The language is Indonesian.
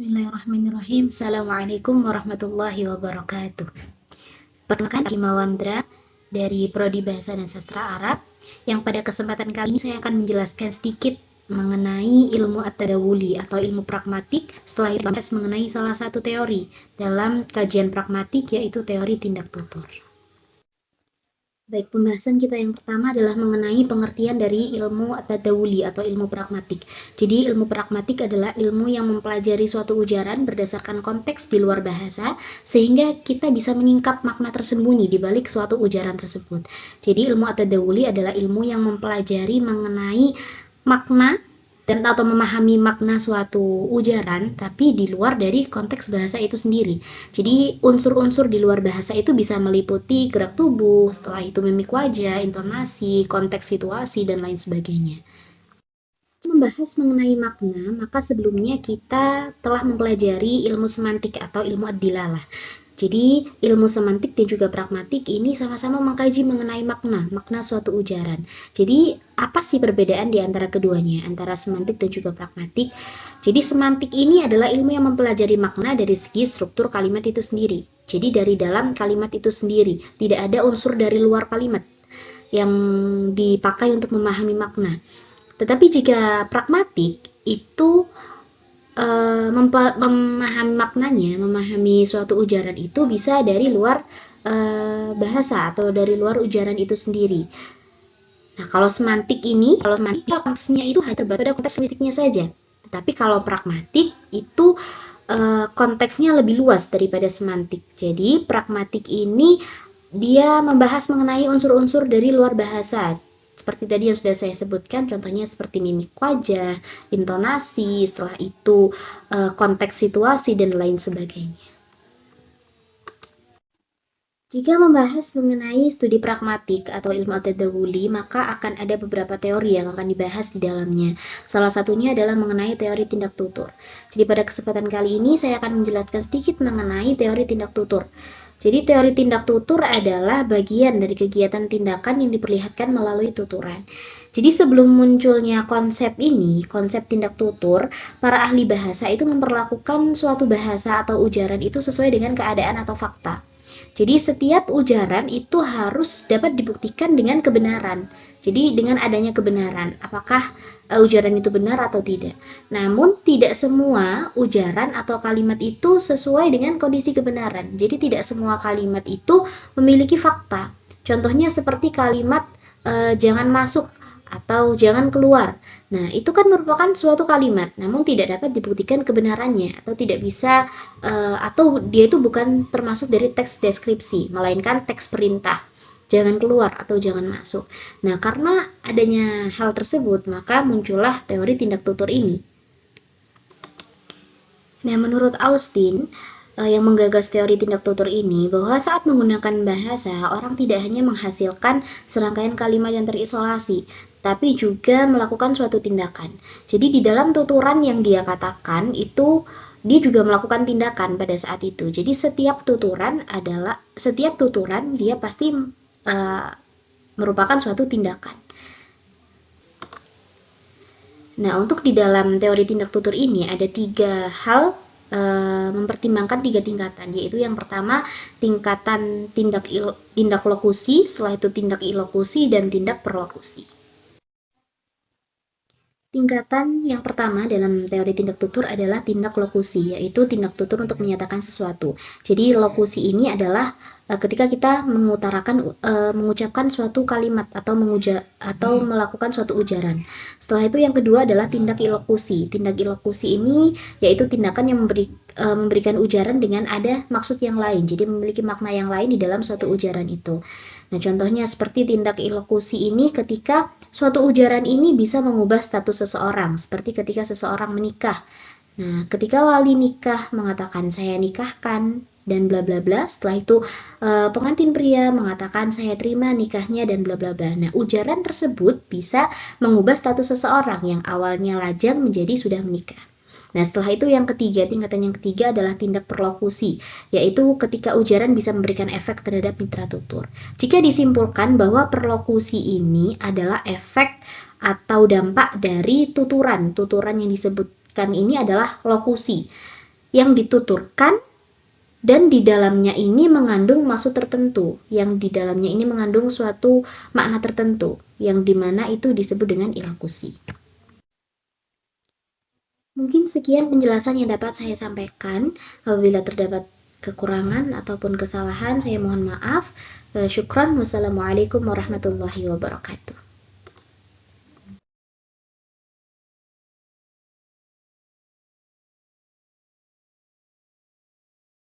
Bismillahirrahmanirrahim. Assalamualaikum warahmatullahi wabarakatuh. Perkenalkan, Imawandra dari Prodi Bahasa dan Sastra Arab, yang pada kesempatan kali ini saya akan menjelaskan sedikit mengenai ilmu at-tadawuli atau ilmu pragmatik setelah itu mengenai salah satu teori dalam kajian pragmatik, yaitu teori tindak tutur. Baik, pembahasan kita yang pertama adalah mengenai pengertian dari ilmu at-tadawuli atau ilmu pragmatik. Jadi, ilmu pragmatik adalah ilmu yang mempelajari suatu ujaran berdasarkan konteks di luar bahasa, sehingga kita bisa menyingkap makna tersembunyi di balik suatu ujaran tersebut. Jadi, ilmu at-tadawuli adalah ilmu yang mempelajari mengenai makna dan atau memahami makna suatu ujaran tapi di luar dari konteks bahasa itu sendiri. Jadi unsur-unsur di luar bahasa itu bisa meliputi gerak tubuh, setelah itu mimik wajah, intonasi, konteks situasi, dan lain sebagainya. Membahas mengenai makna, maka sebelumnya kita telah mempelajari ilmu semantik atau ilmu ad-dilalah. Jadi, ilmu semantik dan juga pragmatik ini sama-sama mengkaji mengenai makna suatu ujaran. Jadi, apa sih perbedaan di antara keduanya, antara semantik dan juga pragmatik? Jadi, semantik ini adalah ilmu yang mempelajari makna dari segi struktur kalimat itu sendiri. Jadi, dari dalam kalimat itu sendiri, tidak ada unsur dari luar kalimat yang dipakai untuk memahami makna. Tetapi jika pragmatik itu memahami maknanya, memahami suatu ujaran itu bisa dari luar bahasa atau dari luar ujaran itu sendiri. Nah, kalau semantik konteksnya itu hanya terbatas pada konteks linguistiknya saja. Tetapi kalau pragmatik itu konteksnya lebih luas daripada semantik. Jadi, pragmatik ini dia membahas mengenai unsur-unsur dari luar bahasa. Seperti tadi yang sudah saya sebutkan, contohnya seperti mimik wajah, intonasi, setelah itu konteks situasi, dan lain sebagainya. Jika membahas mengenai studi pragmatik atau ilmu at-tadawuli, maka akan ada beberapa teori yang akan dibahas di dalamnya. Salah satunya adalah mengenai teori tindak tutur. Jadi pada kesempatan kali ini saya akan menjelaskan sedikit mengenai teori tindak tutur. Jadi teori tindak tutur adalah bagian dari kegiatan tindakan yang diperlihatkan melalui tuturan. Jadi sebelum munculnya konsep ini, konsep tindak tutur, para ahli bahasa itu memperlakukan suatu bahasa atau ujaran itu sesuai dengan keadaan atau fakta. Jadi setiap ujaran itu harus dapat dibuktikan dengan kebenaran. Jadi dengan adanya kebenaran, apakah ujaran itu benar atau tidak. Namun tidak semua ujaran atau kalimat itu sesuai dengan kondisi kebenaran. Jadi tidak semua kalimat itu memiliki fakta. Contohnya seperti kalimat jangan masuk atau jangan keluar. Nah, itu kan merupakan suatu kalimat, namun tidak dapat dibuktikan kebenarannya atau tidak bisa atau dia itu bukan termasuk dari teks deskripsi, melainkan teks perintah. Jangan keluar atau jangan masuk. Nah, karena adanya hal tersebut, maka muncullah teori tindak tutur ini. Nah, menurut Austin, yang menggagas teori tindak tutur ini, bahwa saat menggunakan bahasa, orang tidak hanya menghasilkan serangkaian kalimat yang terisolasi, tapi juga melakukan suatu tindakan. Jadi di dalam tuturan yang dia katakan itu dia juga melakukan tindakan pada saat itu. Jadi setiap tuturan dia pasti merupakan suatu tindakan. Nah, untuk di dalam teori tindak tutur ini ada 3 hal mempertimbangkan 3 tingkatan, yaitu yang pertama tingkatan tindak lokusi, setelah itu tindak ilokusi, dan tindak perlokusi. Tingkatan yang pertama dalam teori tindak tutur adalah tindak lokusi, yaitu tindak tutur untuk menyatakan sesuatu. Jadi lokusi ini adalah ketika kita mengucapkan suatu kalimat atau melakukan suatu ujaran. Setelah itu yang kedua adalah tindak ilokusi. Tindak ilokusi ini yaitu tindakan yang memberikan ujaran dengan ada maksud yang lain, jadi memiliki makna yang lain di dalam suatu ujaran itu. Nah, contohnya seperti tindak ilokusi ini ketika suatu ujaran ini bisa mengubah status seseorang, seperti ketika seseorang menikah. Nah, ketika wali nikah mengatakan saya nikahkan dan bla bla bla, setelah itu pengantin pria mengatakan saya terima nikahnya dan bla bla bla. Nah, ujaran tersebut bisa mengubah status seseorang yang awalnya lajang menjadi sudah menikah. Nah, setelah itu tingkatan yang ketiga adalah tindak perlokusi, yaitu ketika ujaran bisa memberikan efek terhadap mitra tutur. Jika disimpulkan bahwa perlokusi ini adalah efek atau dampak dari tuturan yang disebutkan ini adalah lokusi. yang dituturkan dan di dalamnya ini mengandung maksud tertentu, yang di dalamnya ini mengandung suatu makna tertentu, yang dimana itu disebut dengan ilkusi. Mungkin sekian penjelasan yang dapat saya sampaikan. Apabila terdapat kekurangan ataupun kesalahan, saya mohon maaf. Syukran. Wassalamualaikum warahmatullahi wabarakatuh.